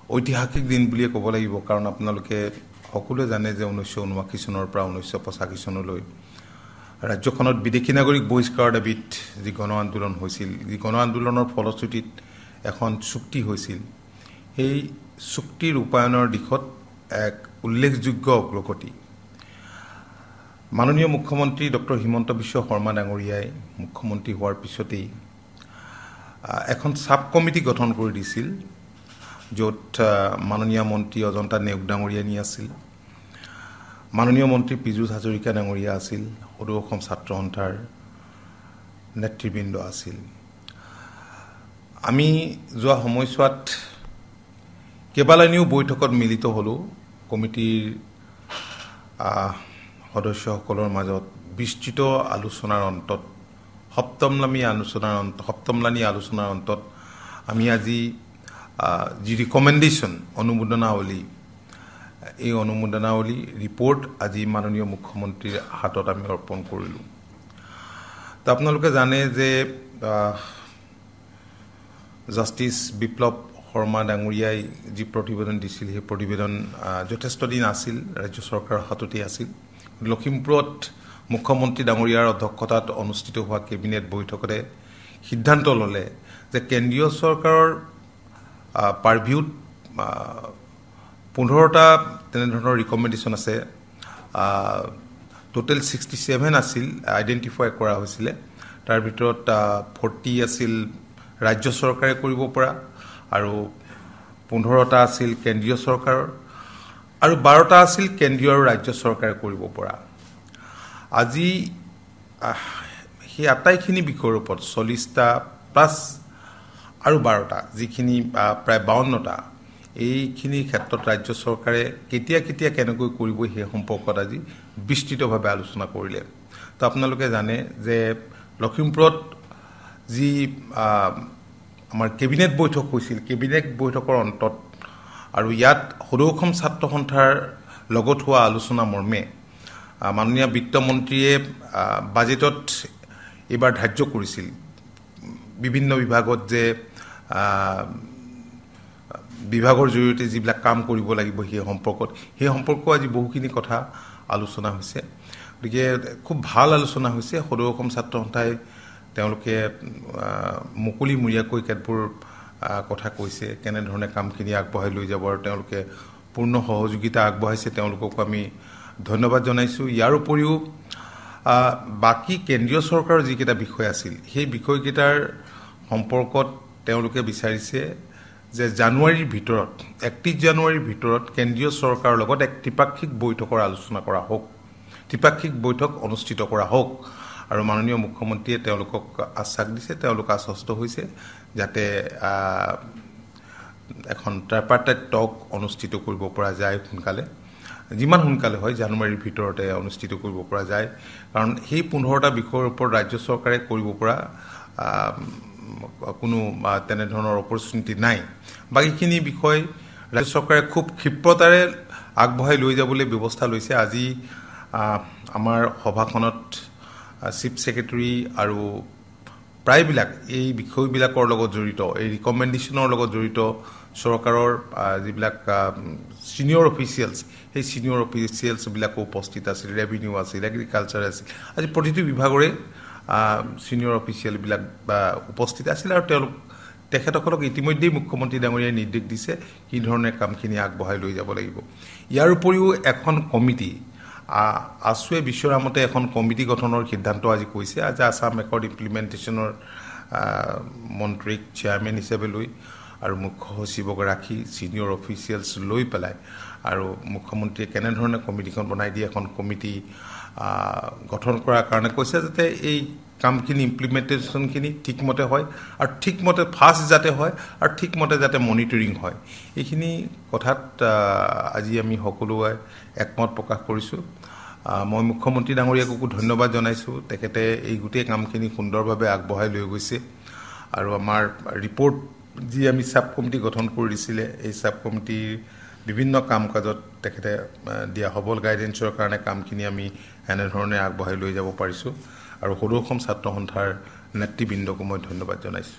ঐতিহাসিক দিন বুলিয়ে ক'ব লাগিব কাৰণ আপোনালোকে সকলোৱে জানে যে 1979 চনৰ পৰা 1985 চনলৈ ৰাজ্যখনত বিদেশী নাগৰিক বহিষ্কাৰ দাবীত যি গণ আন্দোলন হৈছিল যি গণ আন্দোলনৰ ফলশ্ৰুতিত এখন চুক্তি হৈছিল এই চুক্তিৰ ৰূপায়ণৰ দিশত এক উল্লেখযোগ্য অগ্ৰগতি মাননীয় মুখ্যমন্ত্ৰী ডক্টৰ হিমন্ত বিশ্ব শৰ্মা ডাঙৰীয়াই মুখ্যমন্ত্ৰী হোৱাৰ পিছতেই এখন সাব কমিটি গঠন কৰি দিছিল য'ত মাননীয় মন্ত্ৰী অজন্তা নেওগ ডাঙৰীয়া নি আছিল মাননীয় মন্ত্ৰী পীযুষ হাজৰিকা ডাঙৰীয়া আছিল সদৌ অসম ছাত্ৰ সন্থাৰ নেতৃবৃন্দ আছিল আমি যোৱা সময়ছোৱাত কেইবালানিও বৈঠকত মিলিত হলো কমিটিৰ সদস্যসকলৰ মাজত বিস্তৃত আলোচনাৰ অন্তত সপ্তমলানি আলোচনাৰ অন্তত আমি আজি যি ৰিকমেণ্ডেশ্যন অনুমোদনাৱলী এই অনুমোদনাৱলী ৰিপৰ্ট আজি মাননীয় মুখ্যমন্ত্ৰীৰ হাতত আমি অৰ্পণ কৰিলোঁ তো আপোনালোকে জানে যে জাষ্টিছ বিপ্লৱ শৰ্মা ডাঙৰীয়াই যি প্ৰতিবেদন দিছিল সেই প্ৰতিবেদন যথেষ্ট দিন আছিল ৰাজ্য চৰকাৰৰ হাততে আছিল লখিমপুৰত মুখ্যমন্ত্ৰী ডাঙৰীয়াৰ অধ্যক্ষতাত অনুষ্ঠিত হোৱা কেবিনেট বৈঠকতে সিদ্ধান্ত ল'লে যে কেন্দ্ৰীয় চৰকাৰৰ পাৰভিউত 15টা তেনেধৰণৰ ৰিকমেণ্ডেশ্যন আছে টোটেল 67 আছিল আইডেণ্টিফাই কৰা হৈছিলে তাৰ ভিতৰত 40 আছিল ৰাজ্য চৰকাৰে কৰিব পৰা আৰু 15টা আছিল কেন্দ্ৰীয় চৰকাৰৰ আৰু 12টা আছিল কেন্দ্ৰীয় আৰু ৰাজ্য চৰকাৰে কৰিব পৰা আজি সেই আটাইখিনি বিষয়ৰ ওপৰত 40টা প্লাছ আৰু 12টা যিখিনি প্ৰায় 52টা এইখিনি ক্ষেত্ৰত ৰাজ্য চৰকাৰে কেতিয়া কেনেকৈ কৰিব সেই সম্পৰ্কত আজি বিস্তৃতভাৱে আলোচনা কৰিলে তো আপোনালোকে জানে যে লখিমপুৰত যি আমাৰ কেবিনেট বৈঠক হৈছিল কেবিনেট বৈঠকৰ অন্তত আৰু ইয়াত সদৌ অসম ছাত্ৰ সন্থাৰ লগত হোৱা আলোচনা মৰ্মে মাননীয় বিত্তমন্ত্ৰীয়ে বাজেটত এবাৰ ধাৰ্য কৰিছিল বিভিন্ন বিভাগত যে বিভাগৰ জৰিয়তে যিবিলাক কাম কৰিব লাগিব সেই সম্পৰ্ক আজি বহুখিনি কথা আলোচনা হৈছে গতিকে খুব ভাল আলোচনা হৈছে সদৌ অসম ছাত্ৰ সন্থাই তেওঁলোকে মুকলিমূৰীয়াকৈ কেতবোৰ কথা কৈছে কেনেধৰণে কামখিনি আগবঢ়াই লৈ যাব আৰু তেওঁলোকে পূৰ্ণ সহযোগিতা আগবঢ়াইছে তেওঁলোকক আমি ধন্যবাদ জনাইছোঁ ইয়াৰ উপৰিও বাকী কেন্দ্ৰীয় চৰকাৰৰ যিকেইটা বিষয় আছিল সেই বিষয়কেইটাৰ সম্পৰ্কত তেওঁলোকে বিচাৰিছে যে জানুৱাৰীৰ ভিতৰত 31 জানুৱাৰীৰ ভিতৰত কেন্দ্ৰীয় চৰকাৰৰ লগত এক ত্ৰিপাক্ষিক বৈঠকৰ আলোচনা কৰা হোক ত্ৰিপাক্ষিক বৈঠক অনুষ্ঠিত কৰা হোক আৰু মাননীয় মুখ্যমন্ত্ৰীয়ে তেওঁলোকক আশ্বাস দিছে তেওঁলোক আশ্বস্ত হৈছে যাতে এখন ট্ৰাইপাৰ্টাইট টক অনুষ্ঠিত কৰিব পৰা যায় সোনকালে যিমান সোনকালে হয় জানুৱাৰীৰ ভিতৰতে অনুষ্ঠিত কৰিব পৰা যায় কাৰণ সেই 15টা বিষয়ৰ ওপৰত ৰাজ্য চৰকাৰে কৰিব পৰা কোনো তেনেধৰণৰ অপৰচুনিটি নাই বাকীখিনি বিষয় ৰাজ্য চৰকাৰে খুব ক্ষিপ্ৰতাৰে আগবঢ়াই লৈ যাবলৈ ব্যৱস্থা লৈছে আজি আমাৰ সভাখনত চিফ ছেক্ৰেটাৰী আৰু প্ৰায়বিলাক এই বিষয়বিলাকৰ লগত জড়িত এই ৰিকমেণ্ডেশ্যনৰ লগত জড়িত চৰকাৰৰ যিবিলাক ছিনিয়ৰ অফিচিয়েলছ সেই ছিনিয়ৰ অফিচিয়েলছবিলাকো উপস্থিত আছিল ৰেভিনিউ আছিল এগ্ৰিকালচাৰ আছিল আজি প্ৰতিটো বিভাগৰে ছিনিয়ৰ অফিচিয়েলবিলাক উপস্থিত আছিল আৰু তেখেতসকলক ইতিমধ্যেই মুখ্যমন্ত্ৰী ডাঙৰীয়াই নিৰ্দেশ দিছে কি ধৰণে কামখিনি আগবঢ়াই লৈ যাব লাগিব ইয়াৰ উপৰিও এখন কমিটি আছুৱে বিশ্বৰামতে এখন কমিটি গঠনৰ সিদ্ধান্ত আজি কৈছে আজি আছাম একৰ্ড ইমপ্লিমেণ্টেশ্যনৰ মন্ত্ৰীক চেয়াৰমেন হিচাপে লৈ আৰু মুখ্য সচিবক ৰাখি ছিনিয়ৰ অফিচিয়েলছ লৈ পেলাই আৰু মুখ্যমন্ত্ৰীয়ে কেনেধৰণে কমিটিখন বনাই দিয়ে এখন কমিটি গঠন কৰাৰ কাৰণে কৈছে যাতে এই কামখিনি ইমপ্লিমেণ্টেশ্যনখিনি ঠিকমতে হয় আৰু ঠিকমতে ফাষ্ট যাতে হয় আৰু ঠিকমতে যাতে মনিটৰিং হয় এইখিনি কথাত আজি আমি সকলোৱে একমত প্ৰকাশ কৰিছোঁ মই মুখ্যমন্ত্ৰী ডাঙৰীয়াকো ধন্যবাদ জনাইছোঁ তেখেতে এই গোটেই কামখিনি সুন্দৰভাৱে আগবঢ়াই লৈ গৈছে আৰু আমাৰ ৰিপৰ্ট যি আমি সাব কমিটি গঠন কৰি দিছিলে এই সাব কমিটিৰ বিভিন্ন কাম কাজত তেখেতে দিয়া হবল গাইডেন্সৰ কাৰণে কামখিনি আমি এনেধৰণে আগবঢ়াই লৈ যাব পাৰিছোঁ আৰু সদৌ অসম ছাত্ৰ সন্থাৰ নেতৃবৃন্দকো মই ধন্যবাদ জনাইছোঁ